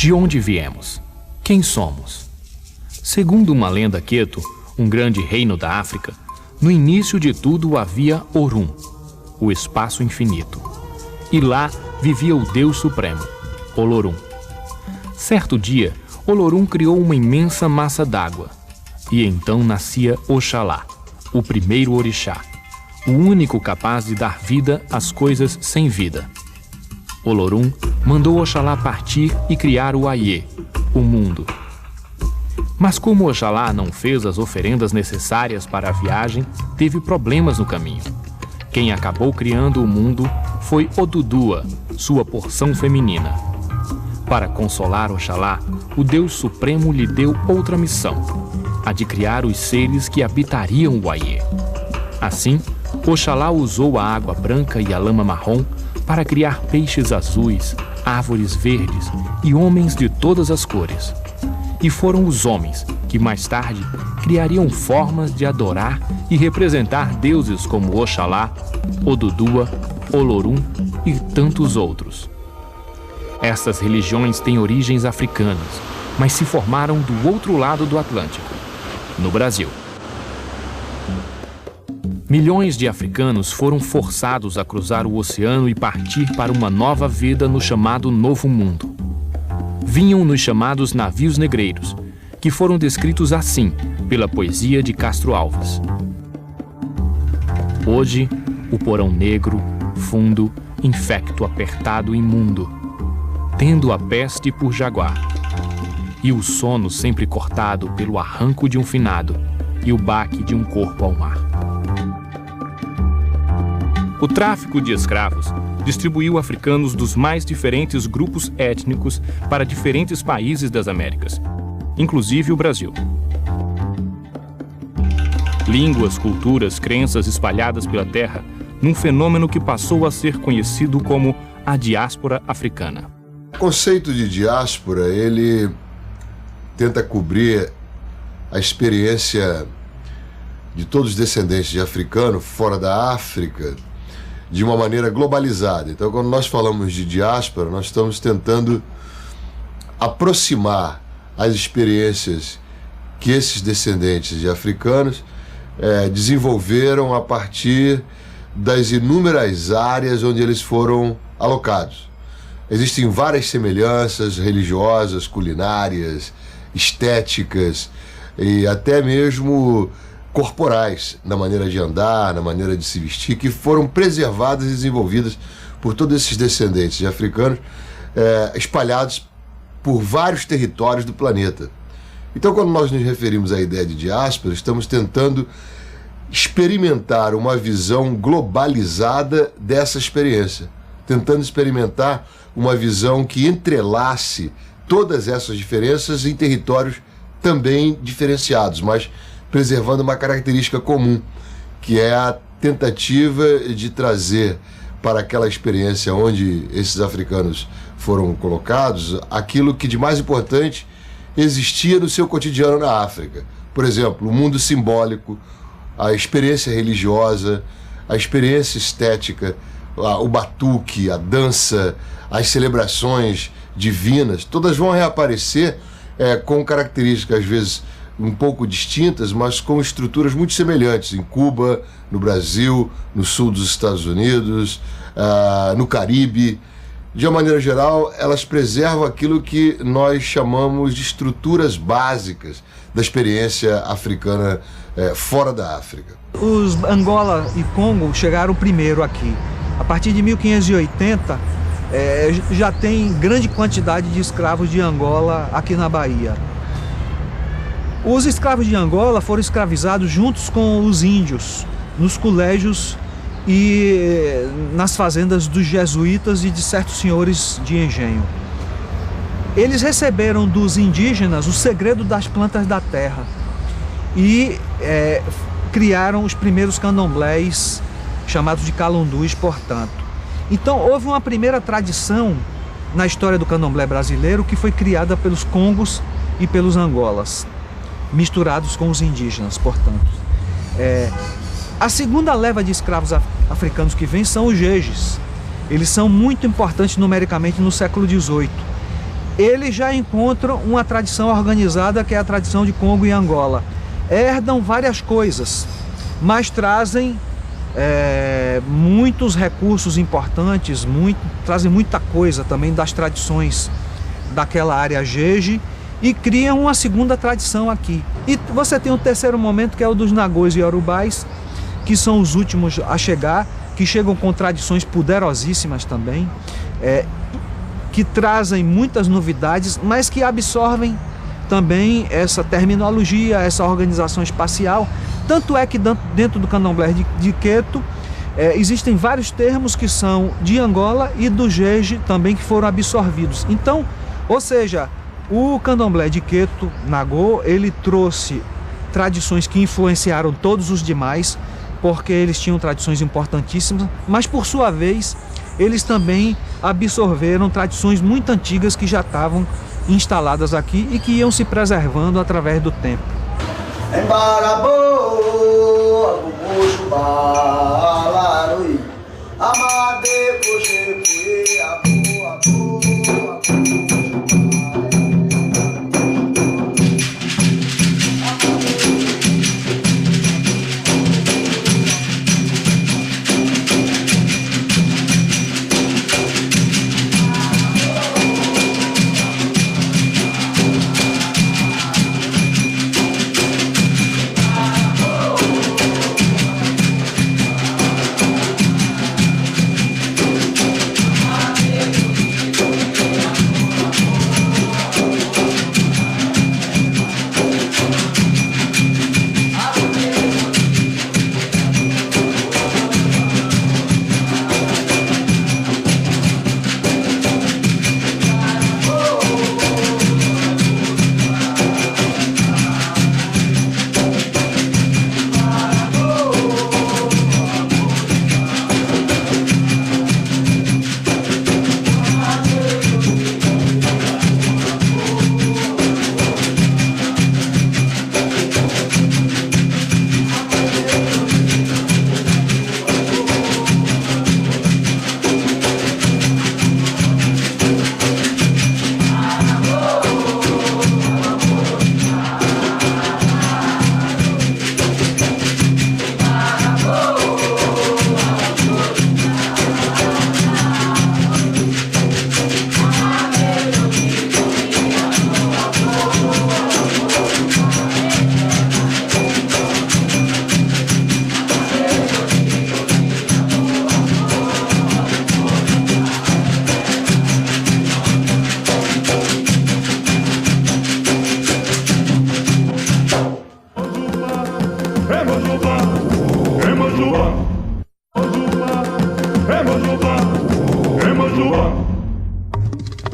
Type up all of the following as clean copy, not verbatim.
De onde viemos? Quem somos? Segundo uma lenda queto, um grande reino da África, no início de tudo havia Orum, o espaço infinito. E lá vivia o Deus Supremo, Olorum. Certo dia, Olorum criou uma imensa massa d'água. E então nascia Oxalá, o primeiro orixá, o único capaz de dar vida às coisas sem vida. Olorum mandou Oxalá partir e criar o Ayê, o mundo. Mas como Oxalá não fez as oferendas necessárias para a viagem, teve problemas no caminho. Quem acabou criando o mundo foi Odudua, sua porção feminina. Para consolar Oxalá, o Deus Supremo lhe deu outra missão, a de criar os seres que habitariam o Ayê. Assim, Oxalá usou a água branca e a lama marrom para criar peixes azuis, árvores verdes e homens de todas as cores. E foram os homens que, mais tarde, criariam formas de adorar e representar deuses como Oxalá, Odudua, Olorum e tantos outros. Essas religiões têm origens africanas, mas se formaram do outro lado do Atlântico, no Brasil. Milhões de africanos foram forçados a cruzar o oceano e partir para uma nova vida no chamado Novo Mundo. Vinham nos chamados navios negreiros, que foram descritos assim pela poesia de Castro Alves. Hoje, o porão negro, fundo, infecto, apertado, imundo, tendo a peste por jaguar, e o sono sempre cortado pelo arranco de um finado e o baque de um corpo ao mar. O tráfico de escravos distribuiu africanos dos mais diferentes grupos étnicos para diferentes países das Américas, inclusive o Brasil. Línguas, culturas, crenças espalhadas pela terra num fenômeno que passou a ser conhecido como a diáspora africana. O conceito de diáspora, ele tenta cobrir a experiência de todos os descendentes de africano fora da África de uma maneira globalizada. Então, quando nós falamos de diáspora, nós estamos tentando aproximar as experiências que esses descendentes de africanos desenvolveram a partir das inúmeras áreas onde eles foram alocados. Existem várias semelhanças religiosas, culinárias, estéticas e até mesmo corporais, na maneira de andar, na maneira de se vestir, que foram preservadas e desenvolvidas por todos esses descendentes de africanos espalhados por vários territórios do planeta. Então, quando nós nos referimos à ideia de diáspora, estamos tentando experimentar uma visão globalizada dessa experiência, tentando experimentar uma visão que entrelace todas essas diferenças em territórios também diferenciados, mas preservando uma característica comum, que é a tentativa de trazer para aquela experiência onde esses africanos foram colocados aquilo que de mais importante existia no seu cotidiano na África. Por exemplo, o mundo simbólico, a experiência religiosa, a experiência estética, o batuque, a dança, as celebrações divinas, todas vão reaparecer com características às vezes um pouco distintas, mas com estruturas muito semelhantes em Cuba, no Brasil, no sul dos Estados Unidos, no Caribe. De uma maneira geral, elas preservam aquilo que nós chamamos de estruturas básicas da experiência africana fora da África. Os Angola e Congo chegaram primeiro aqui. A partir de 1580, já tem grande quantidade de escravos de Angola aqui na Bahia. Os escravos de Angola foram escravizados juntos com os índios, nos colégios e nas fazendas dos jesuítas e de certos senhores de engenho. Eles receberam dos indígenas o segredo das plantas da terra e criaram os primeiros candomblés, chamados de calundus, portanto. Então, houve uma primeira tradição na história do candomblé brasileiro que foi criada pelos congos e pelos angolas, misturados com os indígenas, portanto. A segunda leva de escravos africanos que vem são os jejes. Eles são muito importantes numericamente no século XVIII. eles já encontram uma tradição organizada, que é a tradição de Congo e Angola. Herdam várias coisas, mas trazem muitos recursos importantes, trazem muita coisa também das tradições daquela área Jeje e criam uma segunda tradição aqui. E você tem o terceiro momento, que é o dos Nagôs e Yorubais, que são os últimos a chegar, que chegam com tradições poderosíssimas também, que trazem muitas novidades, mas que absorvem também essa terminologia, essa organização espacial. Tanto é que dentro do candomblé de Queto existem vários termos que são de Angola e do Jeje também, que foram absorvidos. Então, ou seja, o candomblé de Queto Nagô, ele trouxe tradições que influenciaram todos os demais, porque eles tinham tradições importantíssimas, mas por sua vez, eles também absorveram tradições muito antigas que já estavam instaladas aqui e que iam se preservando através do tempo.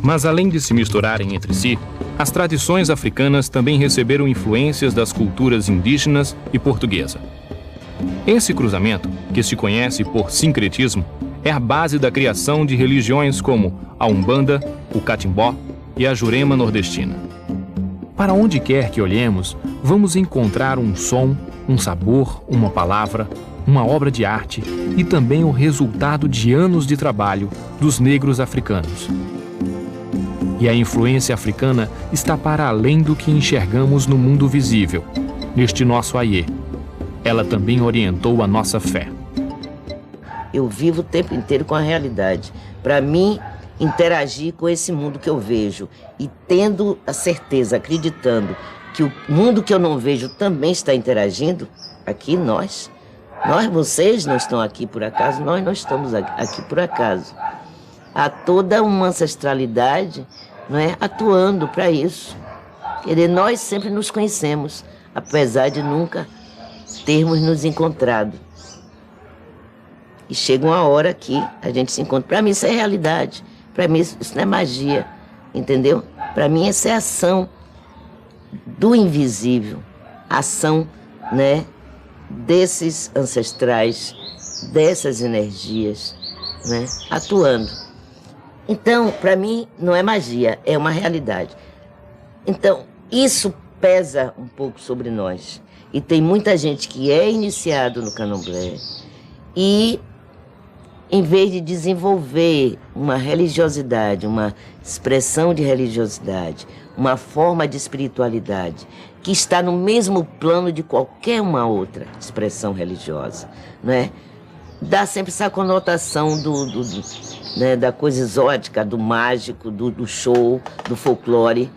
Mas além de se misturarem entre si, as tradições africanas também receberam influências das culturas indígenas e portuguesa. Esse cruzamento, que se conhece por sincretismo, é a base da criação de religiões como a Umbanda, o Catimbó e a Jurema nordestina. Para onde quer que olhemos, vamos encontrar um som, um sabor, uma palavra, uma obra de arte e também o resultado de anos de trabalho dos negros africanos. E a influência africana está para além do que enxergamos no mundo visível, neste nosso Aie. Ela também orientou a nossa fé. Eu vivo o tempo inteiro com a realidade. Para mim, interagir com esse mundo que eu vejo e tendo a certeza, acreditando que o mundo que eu não vejo também está interagindo, aqui vocês não estão aqui por acaso, nós não estamos aqui por acaso. Há toda uma ancestralidade, não é, atuando para isso. Quer dizer, nós sempre nos conhecemos, apesar de nunca termos nos encontrado. E chega uma hora que a gente se encontra. Para mim isso é realidade, para mim isso não é magia, entendeu? Para mim essa é a ação do invisível, a ação, né, desses ancestrais, dessas energias, né, atuando. Então, para mim, não é magia, é uma realidade. Então, isso pesa um pouco sobre nós. E tem muita gente que é iniciado no candomblé e, em vez de desenvolver uma religiosidade, uma expressão de religiosidade, uma forma de espiritualidade que está no mesmo plano de qualquer uma outra expressão religiosa, não é? Dá sempre essa conotação né, da coisa exótica, do mágico, do show, do folclore,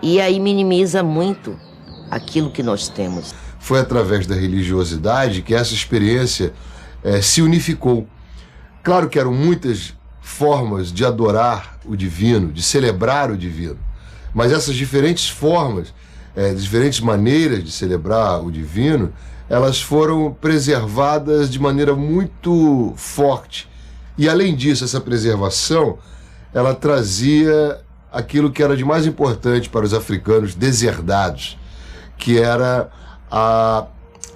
e aí minimiza muito aquilo que nós temos. Foi através da religiosidade que essa experiência se unificou. Claro que eram muitas formas de adorar o divino, de celebrar o divino, mas essas diferentes formas, diferentes maneiras de celebrar o divino, elas foram preservadas de maneira muito forte. E além disso, essa preservação, ela trazia aquilo que era de mais importante para os africanos deserdados, que era a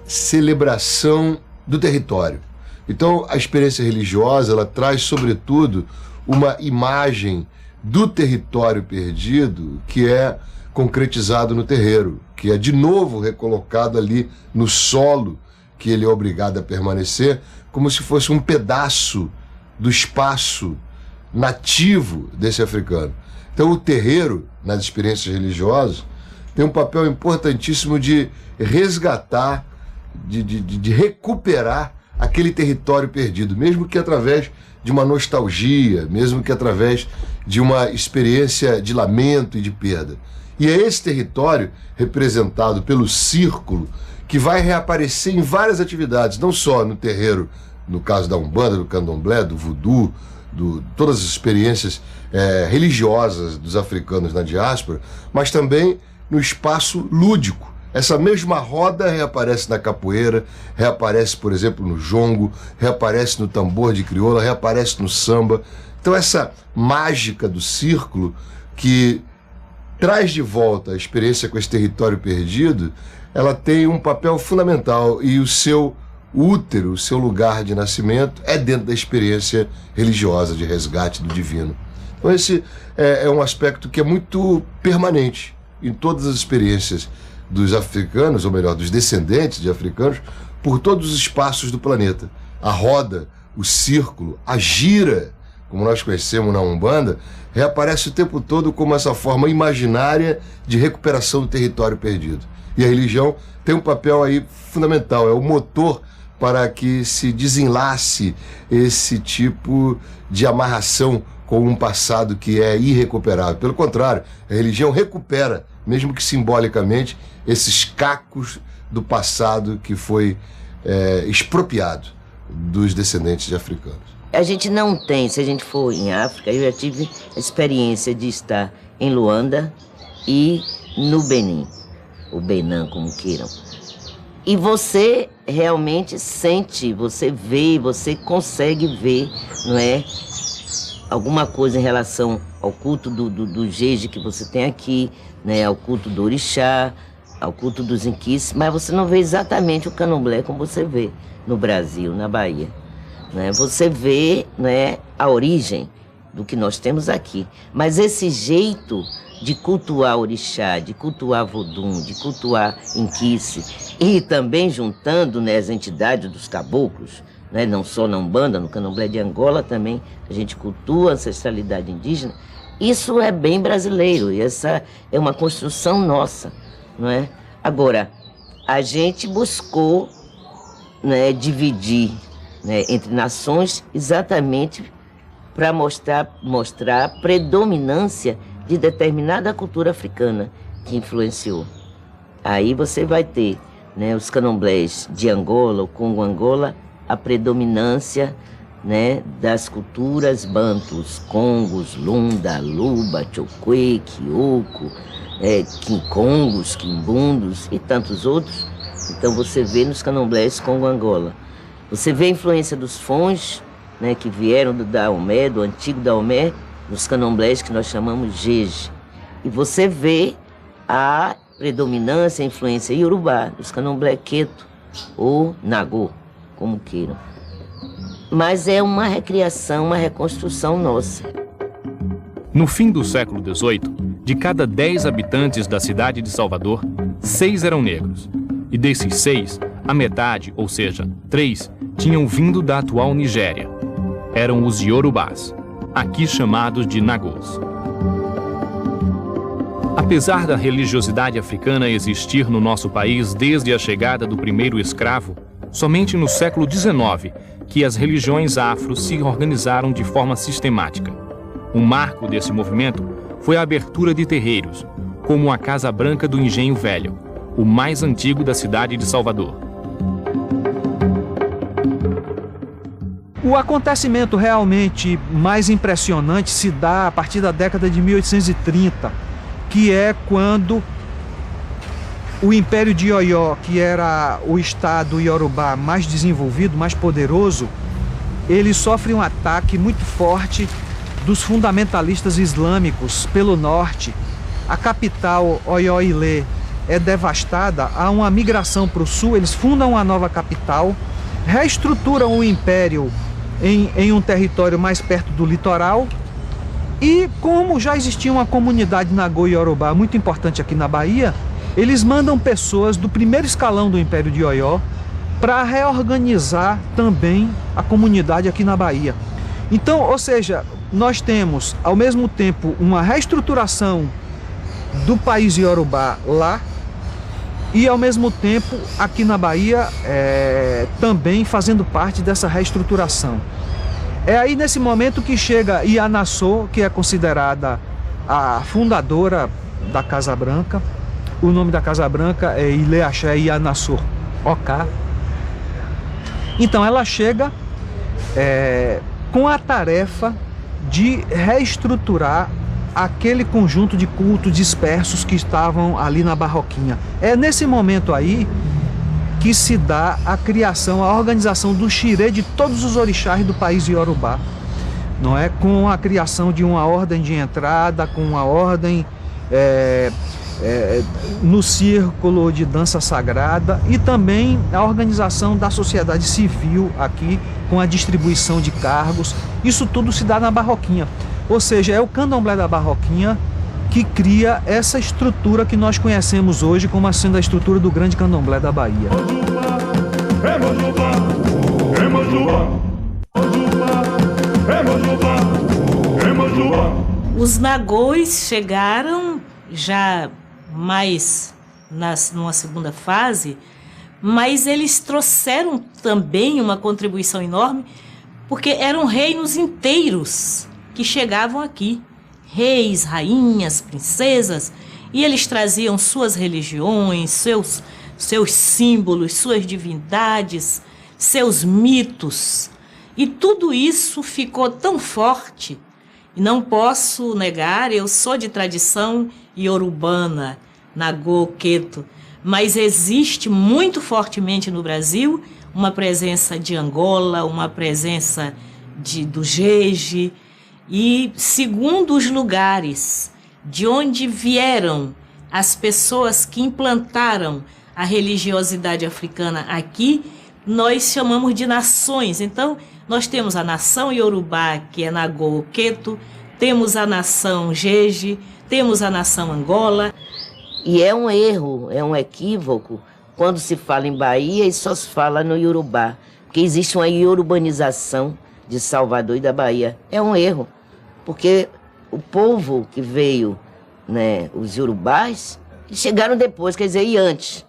celebração do território. Então, a experiência religiosa, ela traz, sobretudo, uma imagem do território perdido que é concretizado no terreiro, que é de novo recolocado ali no solo que ele é obrigado a permanecer, como se fosse um pedaço do espaço nativo desse africano. Então, o terreiro, nas experiências religiosas, tem um papel importantíssimo de resgatar, de recuperar aquele território perdido, mesmo que através de uma nostalgia, mesmo que através de uma experiência de lamento e de perda. E é esse território, representado pelo círculo, que vai reaparecer em várias atividades, não só no terreiro, no caso da Umbanda, do Candomblé, do Voodoo, todas as experiências religiosas dos africanos na diáspora, mas também no espaço lúdico. Essa mesma roda reaparece na capoeira, reaparece, por exemplo, no jongo, reaparece no tambor de crioula, reaparece no samba. Então essa mágica do círculo que traz de volta a experiência com esse território perdido, ela tem um papel fundamental e o seu útero, o seu lugar de nascimento é dentro da experiência religiosa de resgate do divino. Então esse é um aspecto que é muito permanente em todas as experiências dos africanos, ou melhor, dos descendentes de africanos, por todos os espaços do planeta. A roda, o círculo, a gira, como nós conhecemos na Umbanda, reaparece o tempo todo como essa forma imaginária de recuperação do território perdido. E a religião tem um papel aí fundamental, é o motor para que se desenlace esse tipo de amarração com um passado que é irrecuperável. Pelo contrário, a religião recupera, mesmo que simbolicamente, esses cacos do passado que foi expropriado dos descendentes de africanos. A gente não tem, se a gente for em África, eu já tive a experiência de estar em Luanda e no Benin, o Benin, como queiram. E você realmente sente, você vê, você consegue ver, não é? Alguma coisa em relação ao culto do jeje que você tem aqui, né? Ao culto do orixá, ao culto dos inquis, mas você não vê exatamente o candomblé como você vê no Brasil, na Bahia. Né? Você vê, né, a origem do que nós temos aqui, mas esse jeito de cultuar orixá, de cultuar vodum, de cultuar inquice, e também juntando, né, as entidades dos caboclos, né, não só na Umbanda, no Candomblé de Angola também, a gente cultua a ancestralidade indígena. Isso é bem brasileiro, e essa é uma construção nossa, não é? Agora, a gente buscou, né, dividir, né, entre nações exatamente para mostrar a predominância de determinada cultura africana que influenciou. Aí você vai ter, né, os candomblés de Angola, o Congo-Angola, a predominância, né, das culturas bantus, congos, lunda, luba, chokwe, kioko, quincongos, quimbundos e tantos outros. Então você vê nos candomblés Congo-Angola. Você vê a influência dos fons, né, que vieram do Daomé, do antigo Daomé, nos candomblés que nós chamamos jeje. E você vê a predominância, a influência iorubá, dos candomblé queto ou nagô, como queiram. Mas é uma recriação, uma reconstrução nossa. No fim do século XVIII, de cada 10 habitantes da cidade de Salvador, 6 eram negros. E desses 6, a metade, ou seja, 3, tinham vindo da atual Nigéria. Eram os Iorubás. aqui chamados de Nagôs. Apesar da religiosidade africana existir no nosso país desde a chegada do primeiro escravo, somente no século XIX que as religiões afro se organizaram de forma sistemática. Um marco desse movimento foi a abertura de terreiros, como a Casa Branca do Engenho Velho, o mais antigo da cidade de Salvador. O acontecimento realmente mais impressionante se dá a partir da década de 1830, que é quando o Império de Oió, que era o estado iorubá mais desenvolvido, mais poderoso, ele sofre um ataque muito forte dos fundamentalistas islâmicos pelo norte. A capital, Oió-Ilê, é devastada, há uma migração para o sul, eles fundam uma nova capital, reestruturam o império em um território mais perto do litoral, e como já existia uma comunidade Nagô-Iorubá muito importante aqui na Bahia, eles mandam pessoas do primeiro escalão do Império de Oió para reorganizar também a comunidade aqui na Bahia. Então, ou seja, nós temos ao mesmo tempo uma reestruturação do país Iorubá lá, e ao mesmo tempo aqui na Bahia também fazendo parte dessa reestruturação. É aí nesse momento que chega Ianassô, que é considerada a fundadora da Casa Branca. O nome da Casa Branca é Ilê Axé Ianassô Oká. Então ela chega com a tarefa de reestruturar aquele conjunto de cultos dispersos que estavam ali na Barroquinha. É nesse momento aí que se dá a criação, a organização do xirê de todos os orixás do país Iorubá, não é? Com a criação de uma ordem de entrada, com uma ordem no círculo de dança sagrada, e também a organização da sociedade civil aqui, com a distribuição de cargos. Isso tudo se dá na Barroquinha. Ou seja, é o candomblé da Barroquinha que cria essa estrutura que nós conhecemos hoje como sendo a estrutura do grande candomblé da Bahia. Os Nagôs chegaram já mais numa segunda fase, mas eles trouxeram também uma contribuição enorme, porque eram reinos inteiros que chegavam aqui, reis, rainhas, princesas, e eles traziam suas religiões, seus símbolos, suas divindades, seus mitos, e tudo isso ficou tão forte. E não posso negar, eu sou de tradição iorubana, Nagô, Queto, mas existe muito fortemente no Brasil uma presença de Angola, uma presença do Jeje. E segundo os lugares de onde vieram as pessoas que implantaram a religiosidade africana aqui, nós chamamos de nações. Então, nós temos a nação Iorubá, que é Nagô, Queto, temos a nação Jeje, temos a nação Angola. E é um erro, é um equívoco quando se fala em Bahia e só se fala no Iorubá, porque existe uma iorubanização de Salvador e da Bahia. É um erro, porque o povo que veio, né, os iorubás, eles chegaram depois, quer dizer, e antes.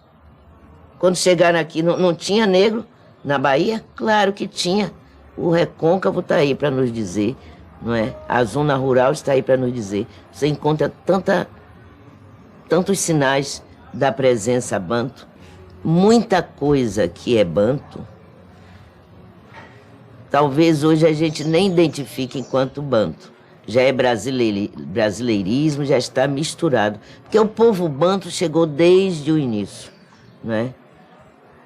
Quando chegaram aqui, não tinha negro na Bahia? Claro que tinha. O Recôncavo está aí para nos dizer, não é? A zona rural está aí para nos dizer. Você encontra tantos sinais da presença banto, muita coisa que é banto. Talvez hoje a gente nem identifique enquanto banto. Já é brasileirismo, já está misturado. Porque o povo banto chegou desde o início, não é?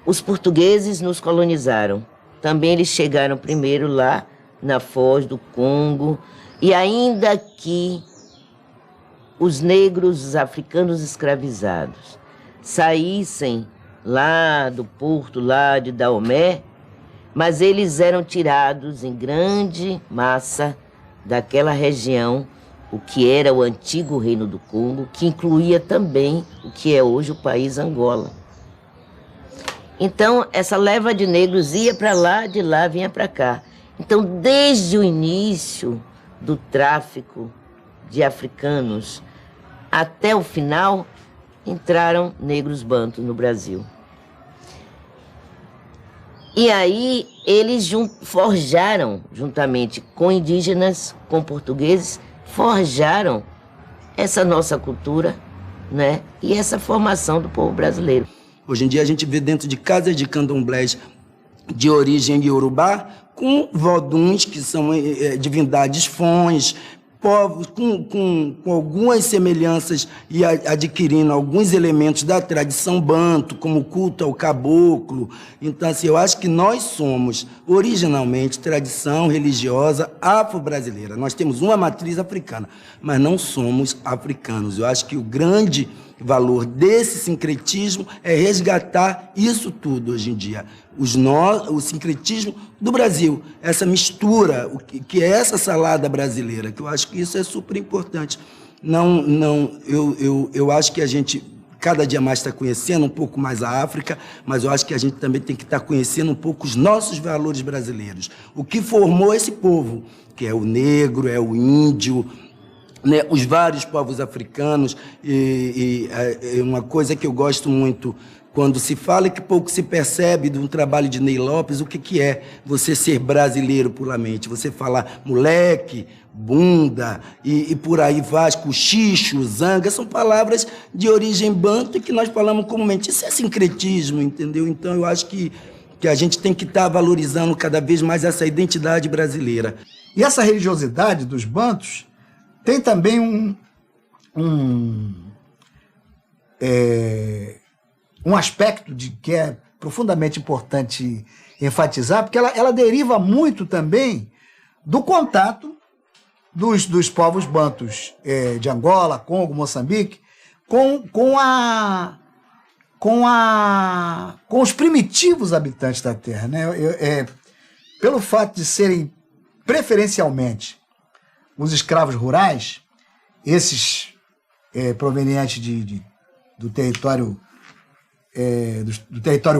Os portugueses nos colonizaram. Também eles chegaram primeiro lá na Foz do Congo. E ainda que os negros, os africanos escravizados, saíssem lá do porto, lá de Daomé, mas eles eram tirados em grande massa daquela região, o que era o antigo Reino do Congo, que incluía também o que é hoje o país Angola. Então, essa leva de negros ia para lá, de lá vinha para cá. Então, desde o início, do tráfico de africanos até o final, entraram negros bantus no Brasil. E aí eles forjaram, juntamente com indígenas, com portugueses, forjaram essa nossa cultura, né? E essa formação do povo brasileiro. Hoje em dia a gente vê dentro de casas de candomblés de origem iorubá, com voduns, que são divindades fões, povos com algumas semelhanças e adquirindo alguns elementos da tradição banto, como o culto ao caboclo. Então, assim, eu acho que nós somos, originalmente, tradição religiosa afro-brasileira. Nós temos uma matriz africana, mas não somos africanos. Eu acho que o grande valor desse sincretismo é resgatar isso tudo hoje em dia. O sincretismo do Brasil, essa mistura, que é essa salada brasileira, que eu acho que isso é super importante. Eu acho que a gente cada dia mais está conhecendo um pouco mais a África, mas eu acho que a gente também tem que estar conhecendo um pouco os nossos valores brasileiros. O que formou esse povo, que é o negro, é o índio, né, os vários povos africanos, e uma coisa que eu gosto muito, quando se fala e que pouco se percebe de um trabalho de Ney Lopes, o que é você ser brasileiro puramente. Você falar moleque, bunda, e por aí vai, cochicho, zanga, são palavras de origem banto que nós falamos comumente. Isso é sincretismo, entendeu? Então eu acho que a gente tem que estar valorizando cada vez mais essa identidade brasileira. E essa religiosidade dos bantos tem também um aspecto que é profundamente importante enfatizar, porque ela deriva muito também do contato dos povos bantus de Angola, Congo, Moçambique, com os primitivos habitantes da terra, né? Pelo fato de serem preferencialmente os escravos rurais, esses provenientes do território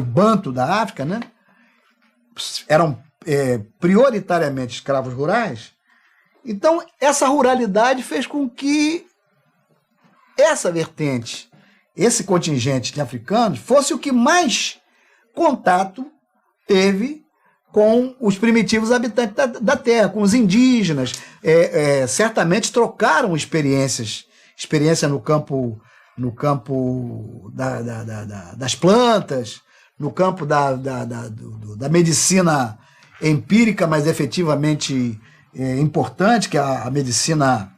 banto da África, né? Eram prioritariamente escravos rurais. Então, essa ruralidade fez com que essa vertente, esse contingente de africanos, fosse o que mais contato teve com os primitivos habitantes da terra, com os indígenas. Certamente trocaram experiência no campo das plantas, no campo da medicina empírica, mas efetivamente importante, que é a medicina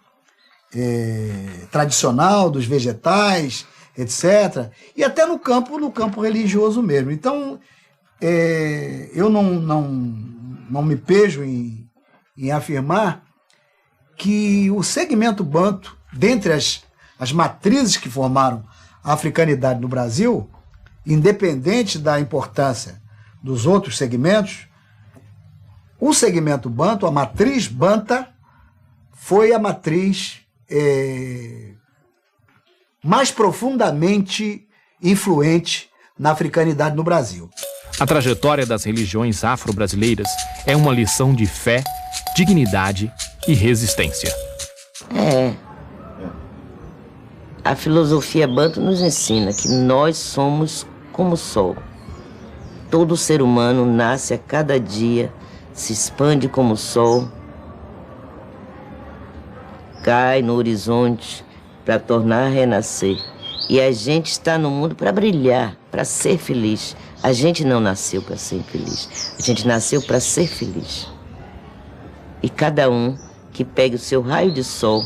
tradicional dos vegetais, etc. E até no campo religioso mesmo. Então, eu não me pejo em afirmar que o segmento banto, dentre as matrizes que formaram a africanidade no Brasil, independente da importância dos outros segmentos, o segmento banto, a matriz banta, foi a matriz mais profundamente influente na africanidade no Brasil. A trajetória das religiões afro-brasileiras é uma lição de fé, dignidade e resistência. A filosofia banto nos ensina que nós somos como o sol. Todo ser humano nasce a cada dia, se expande como o sol, cai no horizonte para tornar a renascer. E a gente está no mundo para brilhar, para ser feliz. A gente não nasceu para ser infeliz, a gente nasceu para ser feliz. E cada um que pegue o seu raio de sol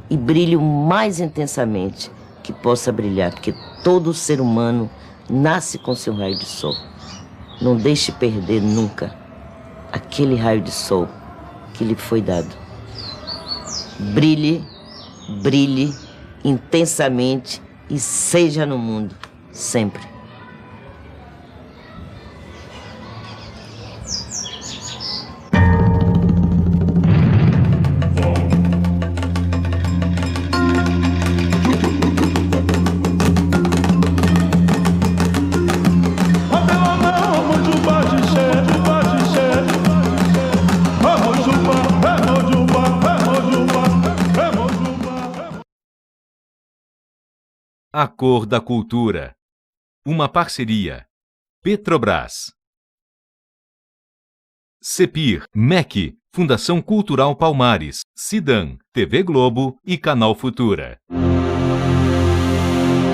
e brilhe o mais intensamente que possa brilhar, porque todo ser humano nasce com seu raio de sol. Não deixe perder nunca aquele raio de sol que lhe foi dado. Brilhe, brilhe intensamente e seja no mundo sempre. Vamos, A cor da cultura. Uma parceria. Petrobras. CEPIR, MEC, Fundação Cultural Palmares, Cidan, TV Globo e Canal Futura.